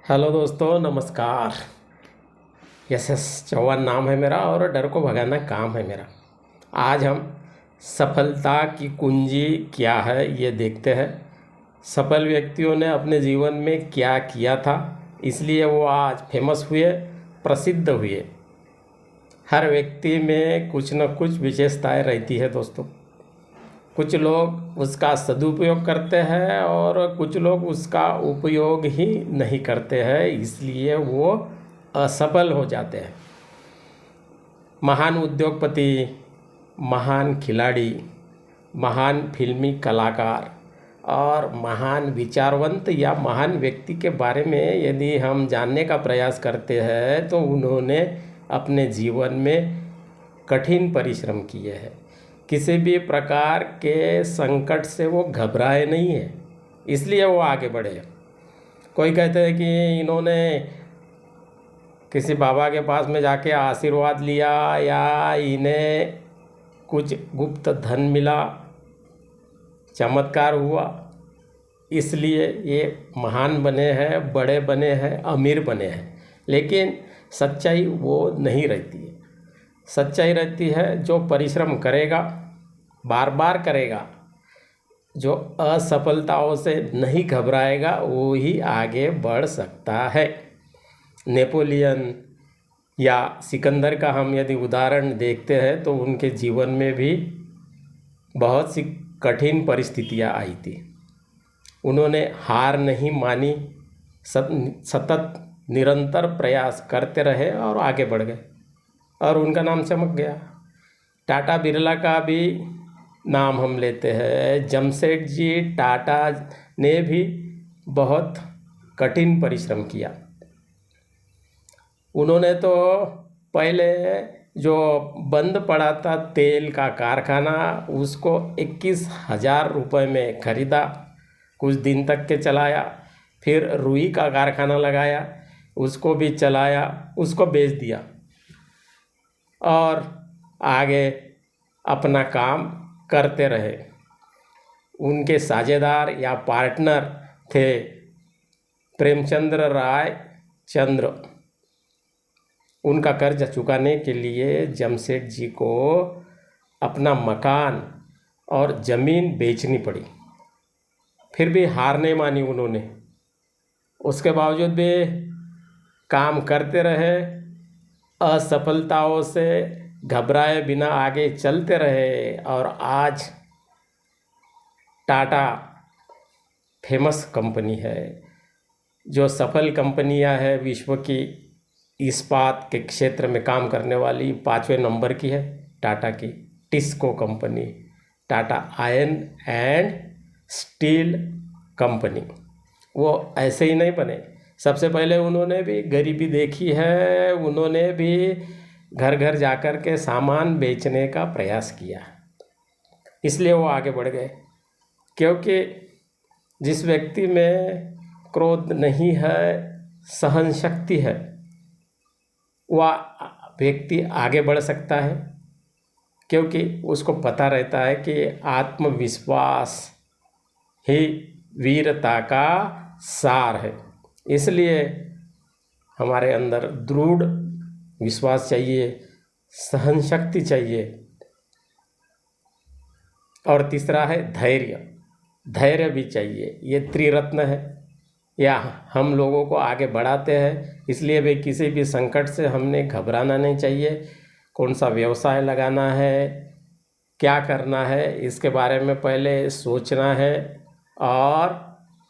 Hello दोस्तों, नमस्कार। Yes Chauhan नाम है मेरा और डर को भगाना काम है मेरा। आज हम सफलता की कुंजी क्या है ये देखते हैं। सफल व्यक्तियों ने अपने जीवन में क्या किया था, इसलिए वो आज फेमस हुए, प्रसिद्ध हुए। हर व्यक्ति में कुछ न कुछ विशेषताएं रहती है दोस्तों। कुछ लोग उसका सदुपयोग करते हैं और कुछ लोग उसका उपयोग ही नहीं करते हैं, इसलिए वो असफल हो जाते हैं। महान उद्योगपति, महान खिलाड़ी, महान फिल्मी कलाकार और महान विचारवंत या महान व्यक्ति के बारे में यदि हम जानने का प्रयास करते हैं तो उन्होंने अपने जीवन में कठिन परिश्रम किए हैं। किसी भी प्रकार के संकट से वो घबराए नहीं है, इसलिए वो आगे बढ़े। कोई कहते हैं कि इन्होंने किसी बाबा के पास में जाके आशीर्वाद लिया या इन्हें कुछ गुप्त धन मिला, चमत्कार हुआ, इसलिए ये महान बने हैं, बड़े बने हैं, अमीर बने हैं। लेकिन सच्चाई वो नहीं रहती है। सच्चाई रहती है जो परिश्रम करेगा, बार बार करेगा, जो असफलताओं से नहीं घबराएगा, वो ही आगे बढ़ सकता है। नेपोलियन या सिकंदर का हम यदि उदाहरण देखते हैं तो उनके जीवन में भी बहुत सी कठिन परिस्थितियां आई थी। उन्होंने हार नहीं मानी, सतत निरंतर प्रयास करते रहे और आगे बढ़ गए और उनका नाम चमक गया। टाटा बिरला का भी नाम हम लेते हैं। जमशेदजी टाटा ने भी बहुत कठिन परिश्रम किया। उन्होंने तो पहले जो बंद पड़ा था तेल का कारखाना, उसको 21,000 रुपये में ख़रीदा, कुछ दिन तक के चलाया। फिर रुई का कारखाना लगाया, उसको भी चलाया, उसको बेच दिया और आगे अपना काम करते रहे। उनके साझेदार या पार्टनर थे प्रेमचंद्र राय चंद्र। उनका कर्ज चुकाने के लिए जमशेद जी को अपना मकान और ज़मीन बेचनी पड़ी। फिर भी हार नहीं मानी उन्होंने। उसके बावजूद भी काम करते रहे, असफलताओं से घबराए बिना आगे चलते रहे और आज टाटा फेमस कंपनी है। जो सफल कंपनियां हैं विश्व की इस्पात के क्षेत्र में काम करने वाली 5वें नंबर की है टाटा की TISCO company, Tata iron and steel company. वो ऐसे ही नहीं बने। सबसे पहले उन्होंने भी गरीबी देखी है, उन्होंने भी घर घर जाकर के सामान बेचने का प्रयास किया, इसलिए वो आगे बढ़ गए। क्योंकि जिस व्यक्ति में क्रोध नहीं है, सहन शक्ति है, वह व्यक्ति आगे बढ़ सकता है। क्योंकि उसको पता रहता है कि आत्मविश्वास ही वीरता का सार है। इसलिए हमारे अंदर दृढ़ विश्वास चाहिए, सहन शक्ति चाहिए। और तीसरा है धैर्य। धैर्य भी चाहिए। ये त्रिरत्न है, या हम लोगों को आगे बढ़ाते हैं। इसलिए भी किसी भी संकट से हमने घबराना नहीं चाहिए। कौन सा व्यवसाय लगाना है, क्या करना है, इसके बारे में पहले सोचना है और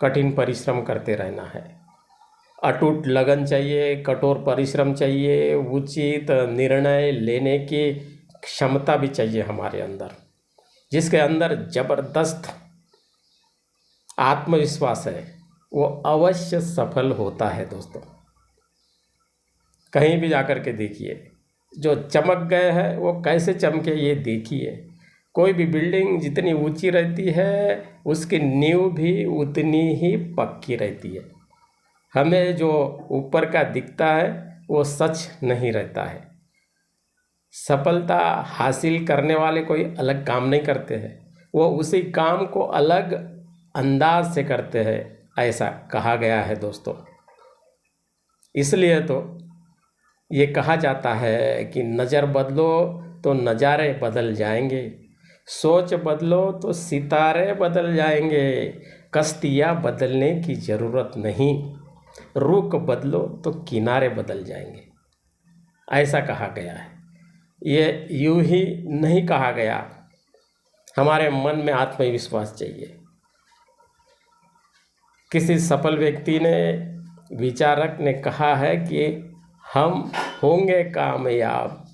कठिन परिश्रम करते रहना है। अटूट लगन चाहिए, कठोर परिश्रम चाहिए, उचित निर्णय लेने की क्षमता भी चाहिए हमारे अंदर। जिसके अंदर जबरदस्त आत्मविश्वास है वो अवश्य सफल होता है दोस्तों। कहीं भी जाकर के देखिए, जो चमक गए हैं वो कैसे चमके ये देखिए। कोई भी बिल्डिंग जितनी ऊंची रहती है उसकी नींव भी उतनी ही पक्की रहती है। हमें जो ऊपर का दिखता है वो सच नहीं रहता है। सफलता हासिल करने वाले कोई अलग काम नहीं करते हैं, वो उसी काम को अलग अंदाज से करते हैं, ऐसा कहा गया है दोस्तों। इसलिए तो ये कहा जाता है कि नज़र बदलो तो नज़ारे बदल जाएंगे, सोच बदलो तो सितारे बदल जाएंगे, कश्तियाँ बदलने की ज़रूरत नहीं, रुख बदलो तो किनारे बदल जाएंगे। ऐसा कहा गया है। ये यूं ही नहीं कहा गया, हमारे मन में आत्मविश्वास चाहिए। किसी सफल व्यक्ति ने, विचारक ने कहा है कि हम होंगे कामयाब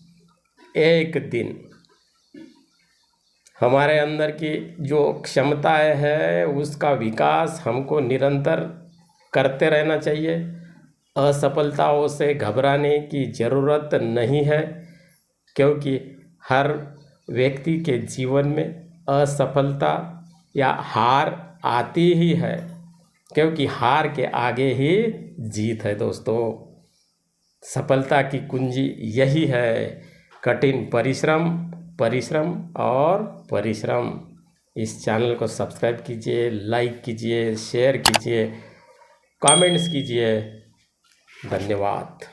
एक दिन। हमारे अंदर की जो क्षमताएं है उसका विकास हमको निरंतर करते रहना चाहिए। असफलताओं से घबराने की ज़रूरत नहीं है, क्योंकि हर व्यक्ति के जीवन में असफलता या हार आती ही है, क्योंकि हार के आगे ही जीत है दोस्तों। सफलता की कुंजी यही है, कठिन परिश्रम, परिश्रम और परिश्रम। इस चैनल को सब्सक्राइब कीजिए, लाइक कीजिए, शेयर कीजिए, कमेंट्स कीजिए। धन्यवाद।